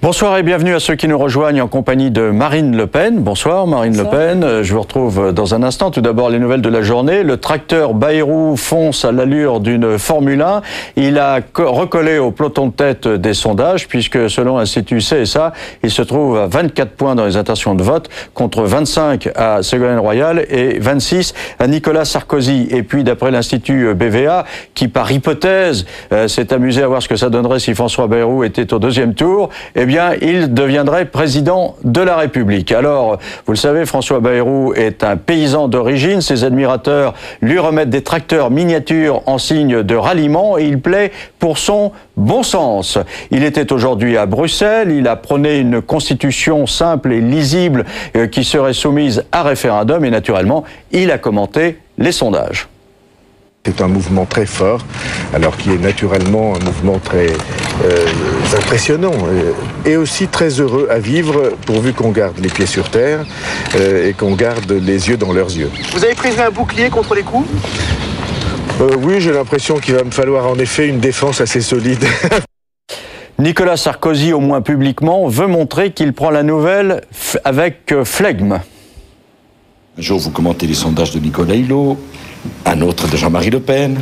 Bonsoir et bienvenue à ceux qui nous rejoignent en compagnie de Marine Le Pen. Bonsoir Marine Le Pen, je vous retrouve dans un instant. Tout d'abord les nouvelles de la journée. Le tracteur Bayrou fonce à l'allure d'une Formule 1. Il a recollé au peloton de tête des sondages puisque selon l'Institut CSA, il se trouve à 24 points dans les intentions de vote contre 25 à Ségolène Royal et 26 à Nicolas Sarkozy. Et puis d'après l'Institut BVA, qui par hypothèse s'est amusé à voir ce que ça donnerait si François Bayrou était au deuxième tour, eh bien, il deviendrait président de la République. Alors, vous le savez, François Bayrou est un paysan d'origine. Ses admirateurs lui remettent des tracteurs miniatures en signe de ralliement et il plaît pour son bon sens. Il était aujourd'hui à Bruxelles. Il a prôné une constitution simple et lisible qui serait soumise à référendum et naturellement, il a commenté les sondages. C'est un mouvement très fort, alors qui est naturellement un mouvement très impressionnant et aussi très heureux à vivre, pourvu qu'on garde les pieds sur terre et qu'on garde les yeux dans leurs yeux. Vous avez prévu un bouclier contre les coups ? Oui, j'ai l'impression qu'il va me falloir en effet une défense assez solide. Nicolas Sarkozy, au moins publiquement, veut montrer qu'il prend la nouvelle avec flegme. Un jour, vous commentez les sondages de Nicolas Hulot, un autre de Jean-Marie Le Pen,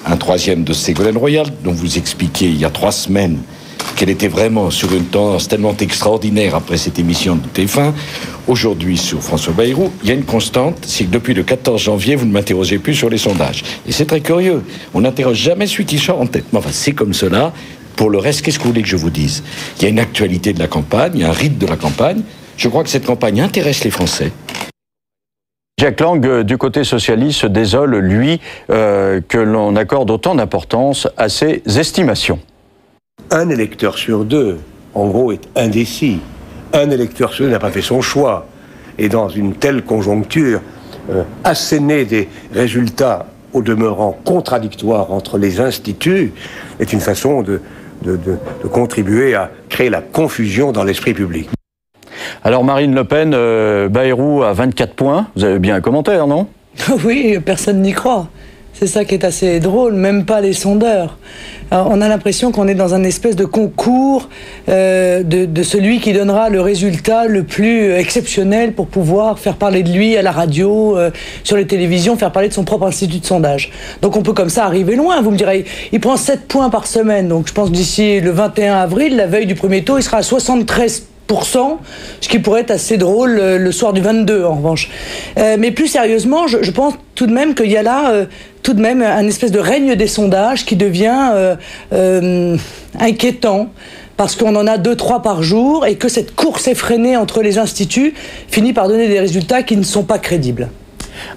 un troisième de Ségolène Royal, dont vous expliquiez il y a 3 semaines qu'elle était vraiment sur une tendance tellement extraordinaire après cette émission de TF1. Aujourd'hui, sur François Bayrou, il y a une constante, c'est que depuis le 14 janvier, vous ne m'interrogez plus sur les sondages. Et c'est très curieux, on n'interroge jamais celui qui sort en tête. Mais enfin, c'est comme cela. Pour le reste, qu'est-ce que vous voulez que je vous dise ? Il y a une actualité de la campagne, il y a un rythme de la campagne. Je crois que cette campagne intéresse les Français. Jack Lang, du côté socialiste, se désole, lui, que l'on accorde autant d'importance à ses estimations. Un électeur sur 2, en gros, est indécis. Un électeur sur 2 n'a pas fait son choix. Et dans une telle conjoncture, asséner des résultats au demeurant contradictoires entre les instituts est une façon de contribuer à créer la confusion dans l'esprit public. Alors Marine Le Pen, Bayrou à 24 points, vous avez bien un commentaire, non ? Oui, personne n'y croit. C'est ça qui est assez drôle, même pas les sondeurs. Alors, on a l'impression qu'on est dans un espèce de concours de celui qui donnera le résultat le plus exceptionnel pour pouvoir faire parler de lui à la radio, sur les télévisions, faire parler de son propre institut de sondage. Donc on peut comme ça arriver loin. Vous me direz, il prend 7 points par semaine. Donc je pense que d'ici le 21 avril, la veille du premier tour, il sera à 73%, ce qui pourrait être assez drôle le soir du 22 en revanche. Mais plus sérieusement, je pense tout de même qu'il y a là tout de même un espèce de règne des sondages qui devient inquiétant parce qu'on en a 2-3 par jour et que cette course effrénée entre les instituts finit par donner des résultats qui ne sont pas crédibles.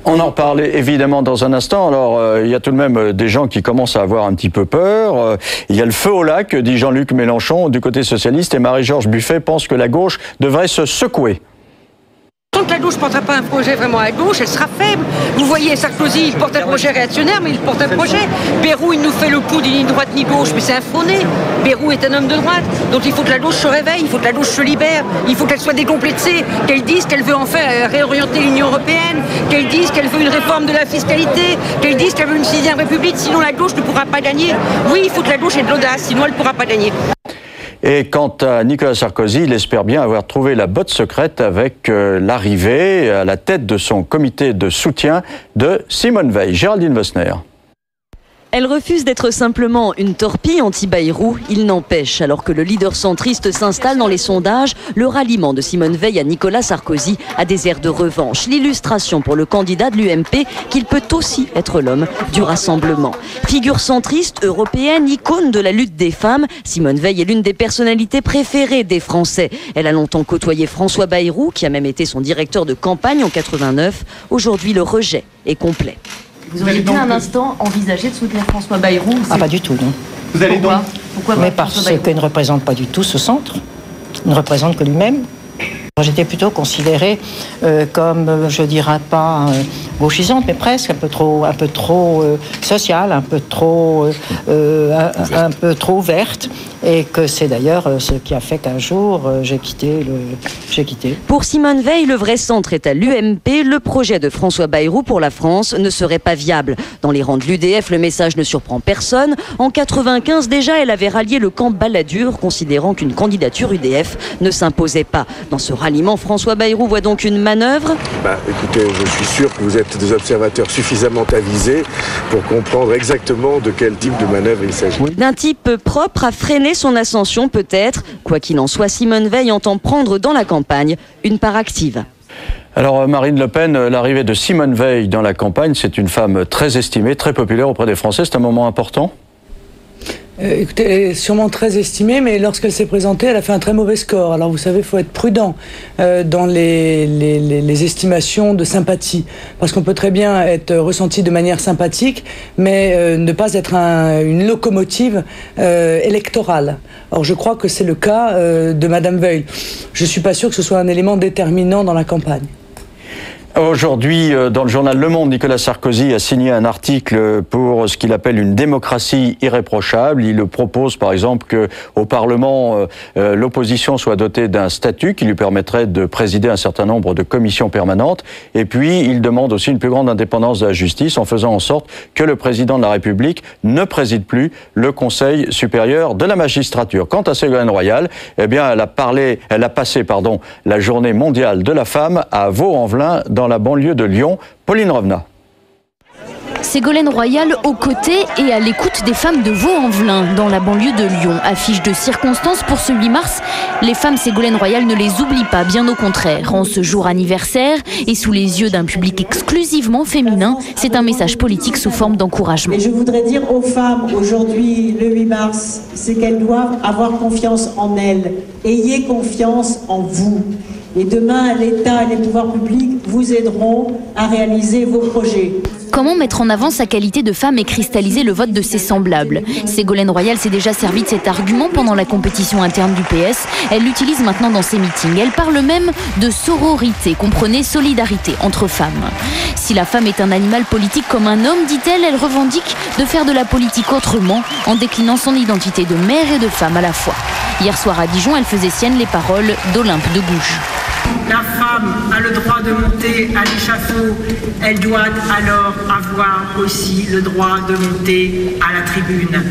On en reparle évidemment dans un instant. Alors, il y a tout de même des gens qui commencent à avoir un petit peu peur. Il y a le feu au lac, dit Jean-Luc Mélenchon, du côté socialiste, et Marie-Georges Buffet pense que la gauche devrait se secouer. Tant que la gauche ne portera pas un projet vraiment à gauche, elle sera faible. Vous voyez, Sarkozy, il porte un projet réactionnaire, mais il porte un projet. Bayrou, il nous fait le coup ni droite ni gauche, mais c'est un faux-né. Bayrou est un homme de droite, donc il faut que la gauche se réveille, il faut que la gauche se libère, il faut qu'elle soit décomplexée, qu'elle dise qu'elle veut enfin réorienter l'Union européenne, qu'elle dise qu'elle veut une réforme de la fiscalité, qu'elle dise qu'elle veut une 6e République, sinon la gauche ne pourra pas gagner. Oui, il faut que la gauche ait de l'audace, sinon elle ne pourra pas gagner. Et quant à Nicolas Sarkozy, il espère bien avoir trouvé la botte secrète avec l'arrivée à la tête de son comité de soutien de Simone Veil. Géraldine Wessner. Elle refuse d'être simplement une torpille anti-Bayrou. Il n'empêche, alors que le leader centriste s'installe dans les sondages, le ralliement de Simone Veil à Nicolas Sarkozy a des airs de revanche. L'illustration pour le candidat de l'UMP qu'il peut aussi être l'homme du rassemblement. Figure centriste, européenne, icône de la lutte des femmes, Simone Veil est l'une des personnalités préférées des Français. Elle a longtemps côtoyé François Bayrou, qui a même été son directeur de campagne en 89. Aujourd'hui, le rejet est complet. Vous auriez bien un instant envisagé de soutenir François Bayrou? Ah, pas du tout, non. Vous allez donc... Pourquoi Mais parce qu'il ne représente pas du tout ce centre. Il ne représente que lui-même. J'étais plutôt considérée comme, je dirais pas gauchisante, mais presque un peu trop sociale, un peu trop ouverte, et que c'est d'ailleurs ce qui a fait qu'un jour j'ai quitté J'ai quitté. Pour Simone Veil, le vrai centre est à l'UMP. Le projet de François Bayrou pour la France ne serait pas viable. Dans les rangs de l'UDF, le message ne surprend personne. En 95, déjà, elle avait rallié le camp Balladur, considérant qu'une candidature UDF ne s'imposait pas. Dans ce ralliement, François Bayrou voit donc une manœuvre. Écoutez, je suis sûr que vous êtes des observateurs suffisamment avisés pour comprendre exactement de quel type de manœuvre il s'agit. D'un type propre à freiner son ascension, peut-être. Quoi qu'il en soit, Simone Veil entend prendre dans la campagne une part active. Alors Marine Le Pen, l'arrivée de Simone Veil dans la campagne, c'est une femme très estimée, très populaire auprès des Français. C'est un moment important ? Écoutez, elle est sûrement très estimée, mais lorsqu'elle s'est présentée, elle a fait un très mauvais score. Alors vous savez, il faut être prudent dans les estimations de sympathie, parce qu'on peut très bien être ressenti de manière sympathique, mais ne pas être une locomotive électorale. Or je crois que c'est le cas de Madame Veil. Je ne suis pas sûr que ce soit un élément déterminant dans la campagne. Aujourd'hui, dans le journal Le Monde, Nicolas Sarkozy a signé un article pour ce qu'il appelle une démocratie irréprochable. Il propose par exemple qu'au Parlement, l'opposition soit dotée d'un statut qui lui permettrait de présider un certain nombre de commissions permanentes. Et puis, il demande aussi une plus grande indépendance de la justice en faisant en sorte que le président de la République ne préside plus le Conseil supérieur de la magistrature. Quant à Ségolène Royal, eh bien, elle a passé la journée mondiale de la femme à Vaux-en-Velin, dans la banlieue de Lyon. Pauline Revenat. Ségolène Royal aux côtés et à l'écoute des femmes de Vaux-en-Velin, dans la banlieue de Lyon. Affiche de circonstance pour ce 8 mars, les femmes Ségolène Royal ne les oublient pas, bien au contraire. En ce jour anniversaire et sous les yeux d'un public exclusivement féminin, c'est un message politique sous forme d'encouragement. Et je voudrais dire aux femmes aujourd'hui, le 8 mars, c'est qu'elles doivent avoir confiance en elles. Ayez confiance en vous. Et demain, l'État et les pouvoirs publics vous aideront à réaliser vos projets. Comment mettre en avant sa qualité de femme et cristalliser le vote de ses semblables? Ségolène Royal s'est déjà servi de cet argument pendant la compétition interne du PS. Elle l'utilise maintenant dans ses meetings. Elle parle même de sororité, comprenez solidarité entre femmes. Si la femme est un animal politique comme un homme, dit-elle, elle revendique de faire de la politique autrement, en déclinant son identité de mère et de femme à la fois. Hier soir à Dijon, elle faisait siennes les paroles d'Olympe de Gouges. La femme a le droit de monter à l'échafaud, elle doit alors avoir aussi le droit de monter à la tribune.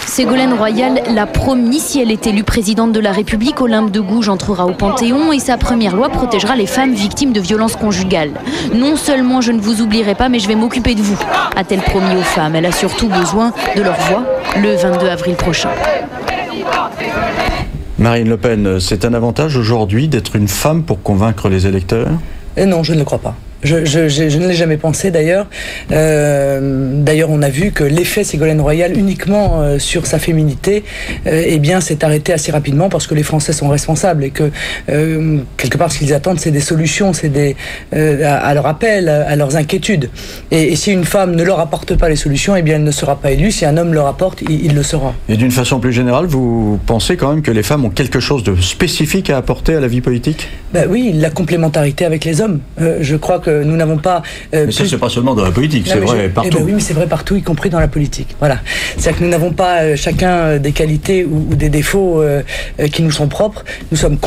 Ségolène Royal l'a promis, si elle est élue présidente de la République, Olympe de Gouges entrera au Panthéon et sa première loi protégera les femmes victimes de violences conjugales. Non seulement je ne vous oublierai pas, mais je vais m'occuper de vous, a-t-elle promis aux femmes. Elle a surtout besoin de leur voix le 22 avril prochain. Marine Le Pen, c'est un avantage aujourd'hui d'être une femme pour convaincre les électeurs ? Non, je ne le crois pas. Je ne l'ai jamais pensé d'ailleurs. D'ailleurs, on a vu que l'effet Ségolène Royal uniquement sur sa féminité, eh bien, s'est arrêté assez rapidement parce que les Français sont responsables et que quelque part, ce qu'ils attendent, c'est des solutions, c'est à leur appel, à leurs inquiétudes. Et si une femme ne leur apporte pas les solutions, eh bien, elle ne sera pas élue. Si un homme leur apporte, il le sera. Et d'une façon plus générale, vous pensez quand même que les femmes ont quelque chose de spécifique à apporter à la vie politique ? Oui, la complémentarité avec les hommes. Je crois que nous n'avons pas... mais ça, c'est pas seulement dans la politique, c'est vrai partout. Oui, mais c'est vrai partout, y compris dans la politique. Voilà. C'est-à-dire que nous n'avons pas chacun des qualités ou des défauts qui nous sont propres. Nous sommes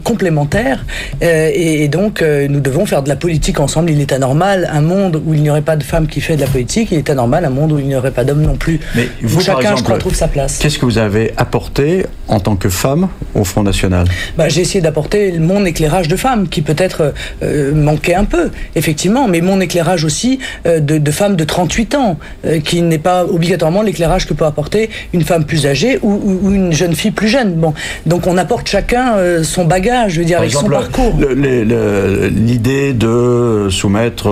complémentaires et donc nous devons faire de la politique ensemble. Il est anormal un monde où il n'y aurait pas de femme qui fait de la politique. Il est anormal un monde où il n'y aurait pas d'homme non plus. Mais vous, chacun, par exemple, je crois, trouve sa place. Qu'est-ce que vous avez apporté en tant que femme au Front National ? J'ai essayé d'apporter mon éclairage de femme qui peut-être manquait un peu, effectivement, mais mon éclairage aussi de femme de 38 ans, qui n'est pas obligatoirement l'éclairage que peut apporter une femme plus âgée ou une jeune fille plus jeune. Bon, donc on apporte chacun son bagage, je veux dire, avec son parcours. L'idée de soumettre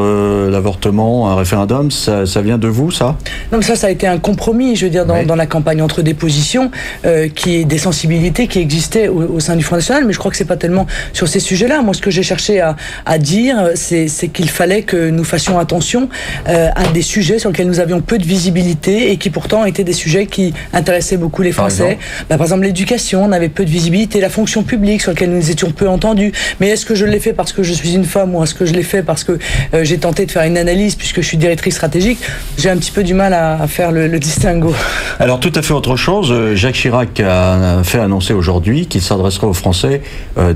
l'avortement à un référendum, ça vient de vous, ça ? Non, mais ça a été un compromis, je veux dire, dans la campagne, entre des positions, des sensibilités qui existaient au sein du Front National, mais je crois que c'est pas tellement sur ces sujets-là. Moi, ce que j'ai cherché à dire, c'est qu'il fallait que nous fassions attention à des sujets sur lesquels nous avions peu de visibilité et qui pourtant étaient des sujets qui intéressaient beaucoup les Français. Par exemple, l'éducation, on avait peu de visibilité, la fonction publique sur laquelle nous étions peu entendus. Mais est-ce que je l'ai fait parce que je suis une femme ou est-ce que je l'ai fait parce que j'ai tenté de faire une analyse puisque je suis directrice stratégique? J'ai un petit peu du mal à faire le distinguo. Alors tout à fait autre chose, Jacques Chirac a a fait annoncer aujourd'hui qu'il s'adresserait aux Français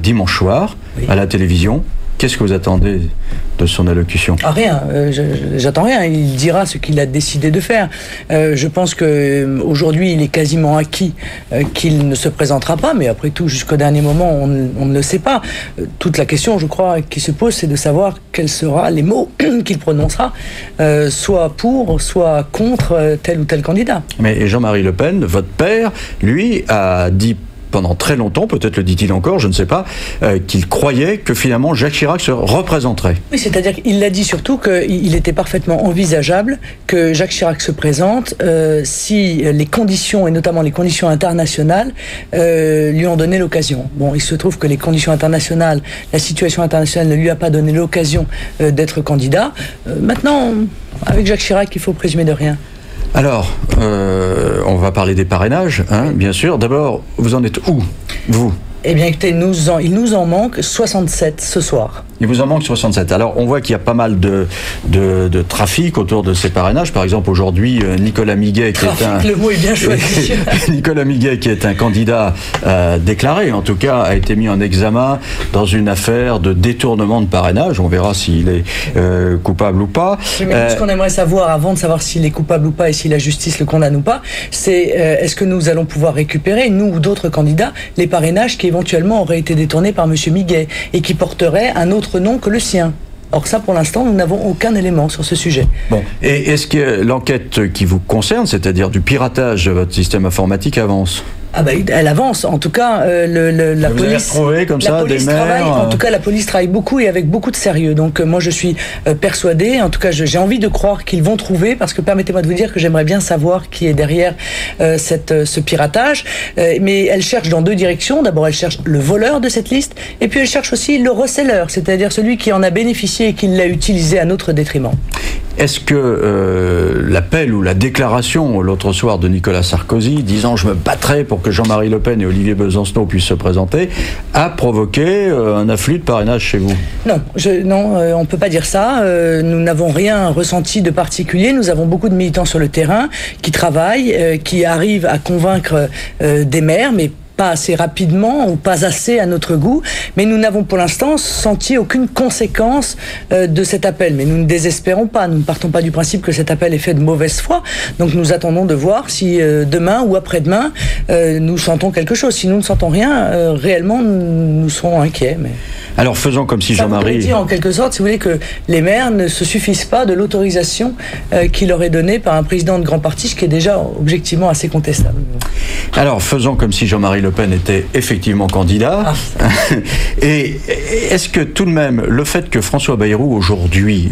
dimanche soir à la télévision. Qu'est-ce que vous attendez de son allocution? Rien, j'attends rien. Il dira ce qu'il a décidé de faire. Je pense qu'aujourd'hui, il est quasiment acquis qu'il ne se présentera pas, mais après tout, jusqu'au dernier moment, on ne le sait pas. Toute la question, je crois, qui se pose, c'est de savoir quels seront les mots qu'il prononcera, soit pour, soit contre tel ou tel candidat. Mais Jean-Marie Le Pen, votre père, lui, a dit pendant très longtemps, peut-être le dit-il encore, je ne sais pas, qu'il croyait que finalement Jacques Chirac se représenterait. Oui, c'est-à-dire qu'il a dit surtout qu'il était parfaitement envisageable que Jacques Chirac se présente si les conditions, et notamment les conditions internationales, lui ont donné l'occasion. Bon, il se trouve que les conditions internationales, la situation internationale ne lui a pas donné l'occasion d'être candidat. Maintenant, avec Jacques Chirac, il faut présumer de rien. Alors, on va parler des parrainages, hein, bien sûr. D'abord, vous en êtes où, vous? Eh bien, écoutez, il nous en manque 67 ce soir. Il vous en manque 67. Alors, on voit qu'il y a pas mal de trafic autour de ces parrainages. Par exemple, aujourd'hui, Nicolas Miguet, qui le mot est bien choisi. Nicolas Miguet, qui est un candidat déclaré, en tout cas, a été mis en examen dans une affaire de détournement de parrainage. On verra s'il est coupable ou pas. Mais ce qu'on aimerait savoir, avant de savoir s'il est coupable ou pas et si la justice le condamne ou pas, c'est est-ce que nous allons pouvoir récupérer, nous ou d'autres candidats, les parrainages qui éventuellement auraient été détournés par M. Miguet et qui porteraient un autre nom que le sien. Or ça, pour l'instant, nous n'avons aucun élément sur ce sujet. Bon, et est-ce que l'enquête qui vous concerne, c'est-à-dire du piratage de votre système informatique, avance? Ah bah, elle avance. En tout cas, la police, comme ça, des travaille. En tout cas, la police travaille beaucoup et avec beaucoup de sérieux. Donc, moi, je suis persuadé. En tout cas, j'ai envie de croire qu'ils vont trouver, parce que permettez-moi de vous dire que j'aimerais bien savoir qui est derrière ce piratage. Mais elle cherche dans deux directions. D'abord, elle cherche le voleur de cette liste, et puis elle cherche aussi le receleur, c'est-à-dire celui qui en a bénéficié et qui l'a utilisé à notre détriment. Est-ce que l'appel ou la déclaration l'autre soir de Nicolas Sarkozy disant « je me battrai pour que Jean-Marie Le Pen et Olivier Besancenot puissent se présenter » a provoqué un afflux de parrainage chez vous? Non, on ne peut pas dire ça. Nous n'avons rien ressenti de particulier. Nous avons beaucoup de militants sur le terrain qui travaillent, qui arrivent à convaincre des maires, mais pas assez rapidement ou pas assez à notre goût, mais nous n'avons pour l'instant senti aucune conséquence de cet appel. Mais nous ne désespérons pas, nous ne partons pas du principe que cet appel est fait de mauvaise foi, donc nous attendons de voir si demain ou après-demain nous sentons quelque chose. Si nous ne sentons rien, réellement nous serons inquiets. Mais... Alors faisons comme si Jean-Marie... dire en quelque sorte, si vous voulez, que les maires ne se suffisent pas de l'autorisation qui leur est donnée par un président de grand parti, ce qui est déjà objectivement assez contestable. Alors faisons comme si Jean-Marie Le Pen était effectivement candidat. Et est-ce que tout de même, le fait que François Bayrou aujourd'hui,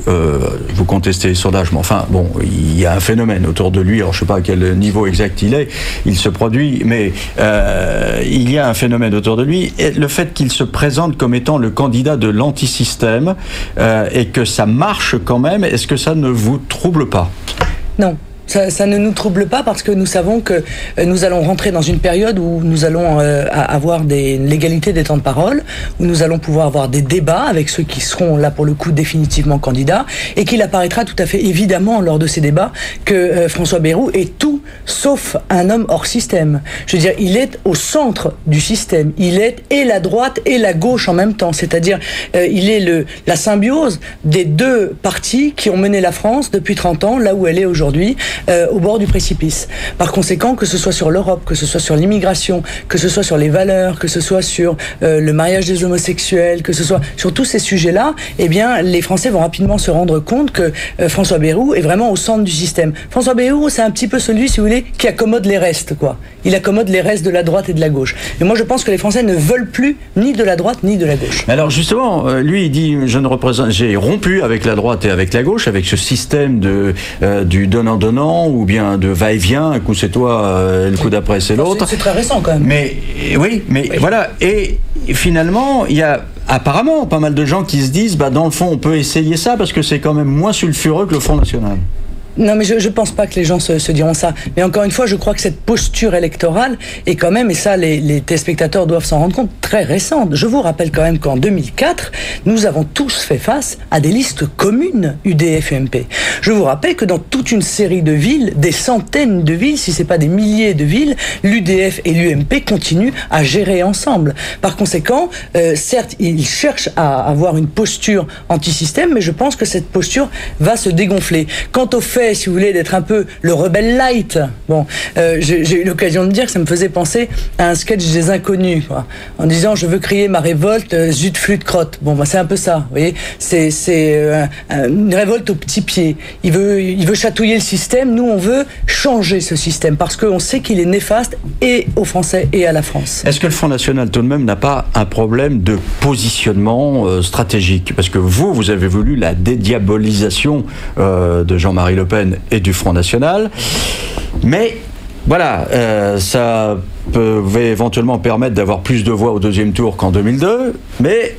vous contestez les sondages, mais enfin, bon, il y a un phénomène autour de lui, alors je ne sais pas à quel niveau exact il se produit, mais il y a un phénomène autour de lui, et le fait qu'il se présente comme étant le candidat de l'antisystème, et que ça marche quand même, est-ce que ça ne vous trouble pas? Non. Ça ne nous trouble pas parce que nous savons que nous allons rentrer dans une période où nous allons avoir l'égalité des temps de parole, où nous allons pouvoir avoir des débats avec ceux qui seront là pour le coup définitivement candidats, et qu'il apparaîtra tout à fait évidemment lors de ces débats que François Bayrou est tout sauf un homme hors système. Je veux dire, il est au centre du système. Il est et la droite et la gauche en même temps. C'est-à-dire, il est la symbiose des deux partis qui ont mené la France depuis 30 ans, là où elle est aujourd'hui, au bord du précipice. Par conséquent, que ce soit sur l'Europe, que ce soit sur l'immigration, que ce soit sur les valeurs, que ce soit sur le mariage des homosexuels, que ce soit sur tous ces sujets-là, eh bien, les Français vont rapidement se rendre compte que François Bayrou est vraiment au centre du système. François Bayrou, c'est un petit peu celui, si vous voulez, qui accommode les restes, quoi. Il accommode les restes de la droite et de la gauche. Et moi, je pense que les Français ne veulent plus ni de la droite ni de la gauche. Mais alors, justement, lui, il dit, j'ai rompu avec la droite et avec la gauche, avec ce système du donnant-donnant, ou bien de va-et-vient, un coup c'est toi, le coup d'après c'est l'autre. C'est très récent quand même. Mais oui, voilà. Et finalement, il y a apparemment pas mal de gens qui se disent, dans le fond, on peut essayer ça parce que c'est quand même moins sulfureux que le Front National. Non, mais je ne pense pas que les gens se diront ça. Mais encore une fois, je crois que cette posture électorale est quand même, et ça les téléspectateurs doivent s'en rendre compte, très récente. Je vous rappelle quand même qu'en 2004, nous avons tous fait face à des listes communes UDF-UMP. Je vous rappelle que dans toute une série de villes, des centaines de villes, si ce n'est pas des milliers de villes, l'UDF et l'UMP continuent à gérer ensemble. Par conséquent, certes, ils cherchent à avoir une posture anti-système, mais je pense que cette posture va se dégonfler. Quant au fait, si vous voulez, d'être un peu le rebelle light, bon, j'ai eu l'occasion de dire que ça me faisait penser à un sketch des Inconnus, quoi, en disant je veux crier ma révolte, zut flûte crotte. Bon, bah, c'est un peu ça, vous voyez, c'est une révolte au petit pied. Il veut chatouiller le système. Nous, on veut changer ce système parce qu'on sait qu'il est néfaste et aux Français et à la France. Est-ce que le Front National, tout de même, n'a pas un problème de positionnement stratégique? Parce que vous avez voulu la dédiabolisation de Jean-Marie Le Pen et du Front National, mais voilà, ça pouvait éventuellement permettre d'avoir plus de voix au deuxième tour qu'en 2002, mais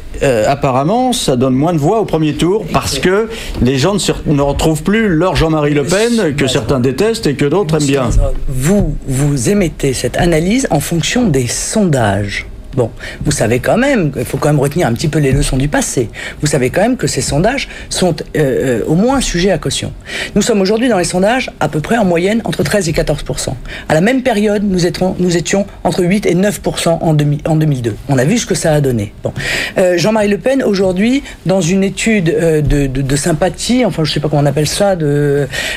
apparemment ça donne moins de voix au premier tour parce que les gens ne retrouvent plus leur Jean-Marie Le Pen que certains détestent et que d'autres aiment bien. Vous émettez cette analyse en fonction des sondages. Bon, vous savez quand même, il faut quand même retenir un petit peu les leçons du passé. Vous savez quand même que ces sondages sont au moins sujets à caution. Nous sommes aujourd'hui dans les sondages à peu près en moyenne entre 13 et 14%. À la même période, nous étions entre 8 et 9% en 2002. On a vu ce que ça a donné. Bon. Jean-Marie Le Pen, aujourd'hui, dans une étude de sympathie, enfin je ne sais pas comment on appelle ça,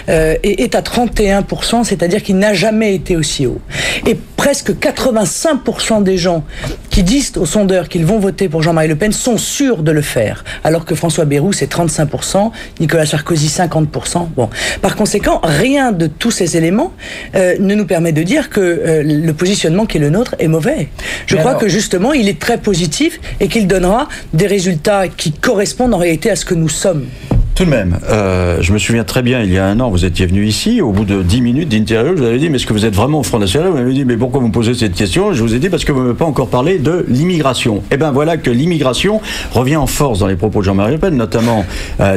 est à 31%, c'est-à-dire qu'il n'a jamais été aussi haut. Et presque 85% des gens qui disent aux sondeurs qu'ils vont voter pour Jean-Marie Le Pen sont sûrs de le faire, alors que François Bayrou c'est 35%, Nicolas Sarkozy 50%. Bon. Par conséquent, rien de tous ces éléments ne nous permet de dire que le positionnement qui est le nôtre est mauvais. Je crois que justement il est très positif et qu'il donnera des résultats qui correspondent en réalité à ce que nous sommes. Tout de même, je me souviens très bien, il y a un an, vous étiez venu ici, au bout de 10 minutes d'interview, je vous avais dit, mais est-ce que vous êtes vraiment au Front National? Vous m'avez dit, mais pourquoi vous me posez cette question? Je vous ai dit, parce que vous ne m'avez pas encore parlé de l'immigration. Eh bien voilà que l'immigration revient en force dans les propos de Jean-Marie Le Pen, notamment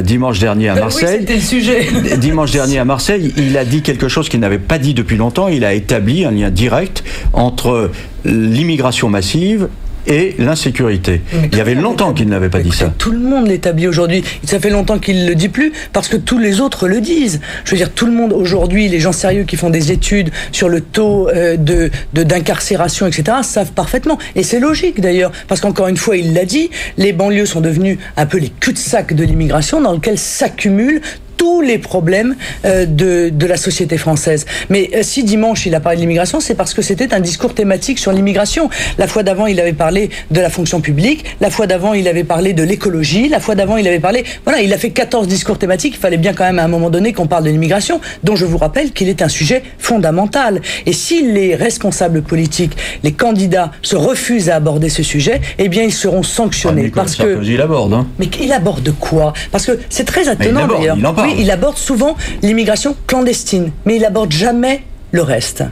dimanche dernier à Marseille. Oui, c'était le sujet. Dimanche dernier à Marseille, il a dit quelque chose qu'il n'avait pas dit depuis longtemps, il a établi un lien direct entre l'immigration massive et l'insécurité. Il y avait longtemps qu'il n'avait pas dit ça. Tout le monde l'établit aujourd'hui. Ça fait longtemps qu'il ne le dit plus parce que tous les autres le disent. Je veux dire, tout le monde aujourd'hui, les gens sérieux qui font des études sur le taux d'incarcération, etc., savent parfaitement. Et c'est logique d'ailleurs, parce qu'encore une fois, il l'a dit, les banlieues sont devenues un peu les cul-de-sac de l'immigration dans lesquels s'accumulent tous les problèmes de la société française. Mais si dimanche il a parlé de l'immigration, c'est parce que c'était un discours thématique sur l'immigration. La fois d'avant, il avait parlé de la fonction publique. La fois d'avant, il avait parlé de l'écologie. La fois d'avant, il avait parlé... Voilà, il a fait 14 discours thématiques. Il fallait bien quand même à un moment donné qu'on parle de l'immigration, dont je vous rappelle qu'il est un sujet fondamental. Et si les responsables politiques, les candidats se refusent à aborder ce sujet, eh bien, ils seront sanctionnés. Parce que Sarkozy l'aborde. Hein. Mais il aborde quoi? Parce que c'est très étonnant d'ailleurs. Oui, il aborde souvent l'immigration clandestine, mais il aborde jamais le reste.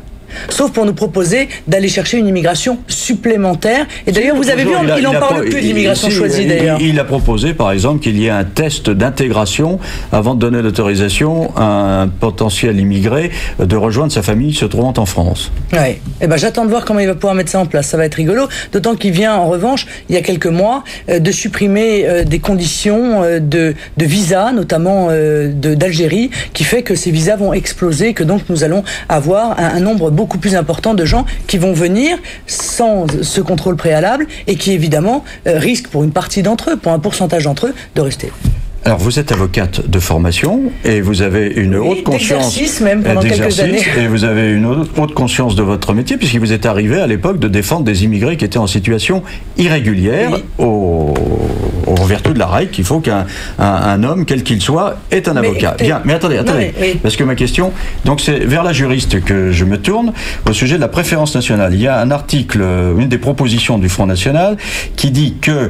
Sauf pour nous proposer d'aller chercher une immigration supplémentaire. Et d'ailleurs, vous avez vu, il n'en parle plus de l'immigration choisie d'ailleurs. Il a proposé, par exemple, qu'il y ait un test d'intégration avant de donner l'autorisation à un potentiel immigré de rejoindre sa famille se trouvant en France. Oui. Eh ben, j'attends de voir comment il va pouvoir mettre ça en place. Ça va être rigolo. D'autant qu'il vient, en revanche, il y a quelques mois, de supprimer des conditions de visa, notamment d'Algérie, qui fait que ces visas vont exploser, que donc nous allons avoir un nombre beaucoup plus important de gens qui vont venir sans ce contrôle préalable et qui évidemment risquent pour une partie d'entre eux, pour un pourcentage d'entre eux, de rester. Alors, vous êtes avocate de formation et vous avez une haute conscience d'exercice même pendant quelques années. Et vous avez une haute conscience de votre métier puisqu'il vous est arrivé à l'époque de défendre des immigrés qui étaient en situation irrégulière en vertu de la règle qu'il faut qu'un homme, quel qu'il soit, ait un avocat. Bien, mais attendez, parce que ma question, donc c'est vers la juriste que je me tourne au sujet de la préférence nationale. Il y a un article, une des propositions du Front National qui dit que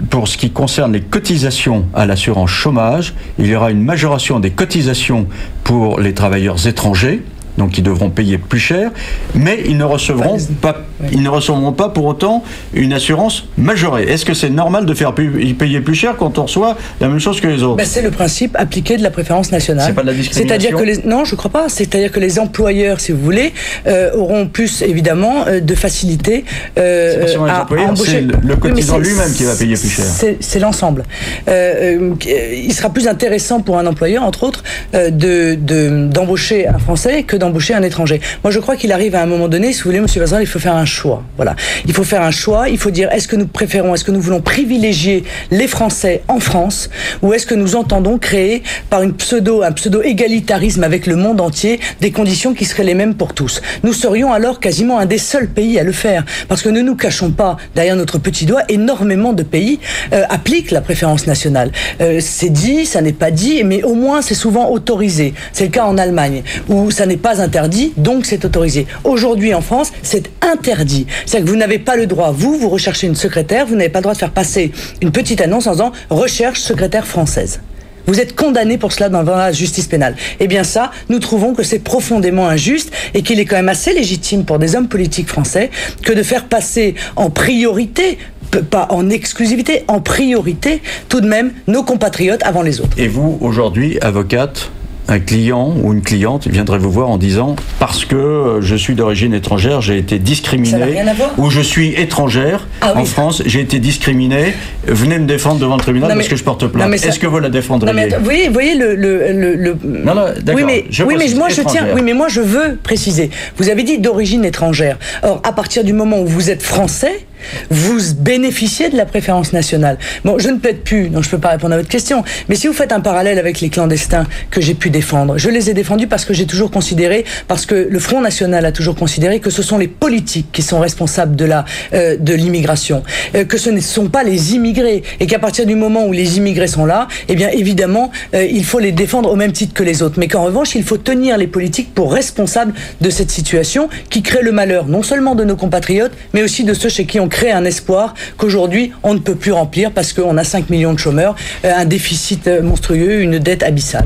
pour ce qui concerne les cotisations à l'assurance chômage, il y aura une majoration des cotisations pour les travailleurs étrangers donc ils devront payer plus cher, mais ils ne recevront pas pour autant une assurance majorée. Est-ce que c'est normal de faire payer plus cher quand on reçoit la même chose que les autres? C'est le principe appliqué de la préférence nationale. C'est pas de la discrimination. Non, je crois pas. C'est-à-dire que les employeurs, si vous voulez, auront plus évidemment de facilité à embaucher. C'est le cotisant lui-même qui va payer plus cher. C'est l'ensemble. Il sera plus intéressant pour un employeur, entre autres, d'embaucher un Français que d'embaucher un étranger. Moi, je crois qu'il arrive à un moment donné, si vous voulez, M. Vazal, il faut faire un choix. Voilà. Il faut faire un choix. Il faut dire, est-ce que nous voulons privilégier les Français en France, ou est-ce que nous entendons créer par un pseudo-égalitarisme avec le monde entier des conditions qui seraient les mêmes pour tous? Nous serions alors quasiment un des seuls pays à le faire, parce que ne nous cachons pas derrière notre petit doigt, énormément de pays appliquent la préférence nationale. C'est dit, ça n'est pas dit, mais au moins c'est souvent autorisé. C'est le cas en Allemagne, où ça n'est pas interdit, donc c'est autorisé. Aujourd'hui en France, c'est interdit. C'est-à-dire que vous n'avez pas le droit, vous recherchez une secrétaire, vous n'avez pas le droit de faire passer une petite annonce en disant « recherche secrétaire française ». Vous êtes condamné pour cela dans la justice pénale. Eh bien ça, nous trouvons que c'est profondément injuste et qu'il est quand même assez légitime pour des hommes politiques français que de faire passer en priorité, pas en exclusivité, en priorité, tout de même, nos compatriotes avant les autres. Et vous, aujourd'hui, avocate, un client ou une cliente viendrait vous voir en disant « parce que je suis d'origine étrangère, j'ai été discriminé » ou « je suis étrangère en France, j'ai été discriminé, venez me défendre devant le tribunal parce que je porte plainte ». Est-ce que vous la défendriez? Vous voyez Non, d'accord. Mais moi je veux préciser. Vous avez dit d'origine étrangère. Or, à partir du moment où vous êtes français, vous bénéficiez de la préférence nationale. Bon, je ne plaide plus, donc je ne peux pas répondre à votre question, mais si vous faites un parallèle avec les clandestins que j'ai pu défendre, je les ai défendus parce que j'ai toujours considéré, parce que le Front National a toujours considéré que ce sont les politiques qui sont responsables de l'immigration, que ce ne sont pas les immigrés, et qu'à partir du moment où les immigrés sont là, eh bien évidemment, il faut les défendre au même titre que les autres, mais qu'en revanche, il faut tenir les politiques pour responsables de cette situation qui crée le malheur, non seulement de nos compatriotes, mais aussi de ceux chez qui on crée un espoir qu'aujourd'hui on ne peut plus remplir parce qu'on a 5 millions de chômeurs, un déficit monstrueux, une dette abyssale.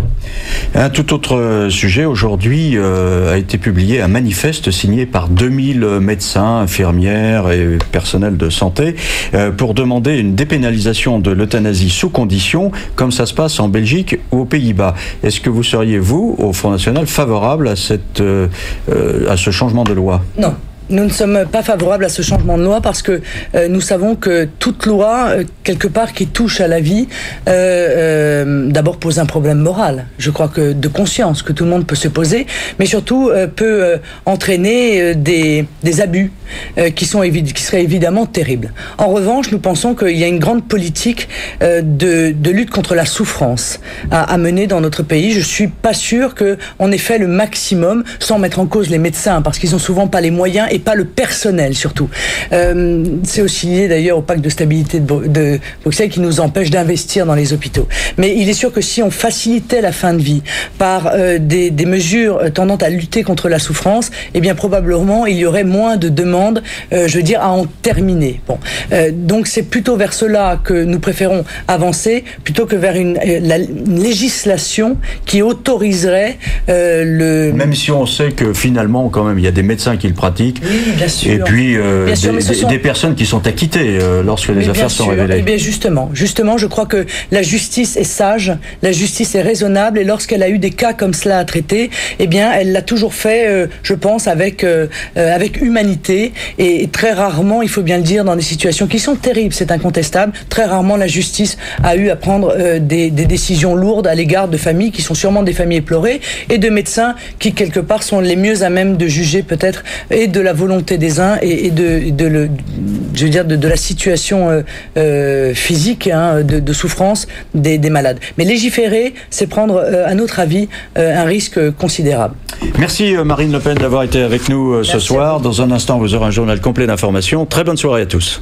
Un tout autre sujet, aujourd'hui a été publié un manifeste signé par 2000 médecins, infirmières et personnel de santé pour demander une dépénalisation de l'euthanasie sous condition, comme ça se passe en Belgique ou aux Pays-Bas. Est-ce que vous seriez, vous, au Front National, favorable à ce changement de loi? Non. Nous ne sommes pas favorables à ce changement de loi parce que nous savons que toute loi, quelque part, qui touche à la vie, d'abord pose un problème moral. Je crois que de conscience que tout le monde peut se poser, mais surtout peut entraîner des abus qui seraient évidemment terribles. En revanche, nous pensons qu'il y a une grande politique de lutte contre la souffrance à mener dans notre pays. Je suis pas sûr qu'on ait fait le maximum, sans mettre en cause les médecins, parce qu'ils ont souvent pas les moyens et pas le personnel surtout. C'est aussi lié d'ailleurs au pacte de stabilité de Bruxelles qui nous empêche d'investir dans les hôpitaux. Mais il est sûr que si on facilitait la fin de vie par des mesures tendant à lutter contre la souffrance, eh bien probablement il y aurait moins de demandes, à en terminer. Bon, donc c'est plutôt vers cela que nous préférons avancer, plutôt que vers une législation qui autoriserait Même si on sait que finalement quand même il y a des médecins qui le pratiquent. Oui, bien sûr. Et puis des personnes qui sont acquittées lorsque les affaires sont révélées. Eh bien justement, je crois que la justice est sage, la justice est raisonnable, et lorsqu'elle a eu des cas comme cela à traiter, eh bien elle l'a toujours fait, je pense, avec humanité, et très rarement, il faut bien le dire, dans des situations qui sont terribles, c'est incontestable, très rarement la justice a eu à prendre des décisions lourdes à l'égard de familles qui sont sûrement des familles éplorées, et de médecins qui quelque part sont les mieux à même de juger peut-être et de la volonté des uns et de la situation physique, de souffrance des malades. Mais légiférer, c'est prendre, à notre avis, un risque considérable. Merci Marine Le Pen d'avoir été avec nous ce soir. Dans un instant, vous aurez un journal complet d'informations. Très bonne soirée à tous.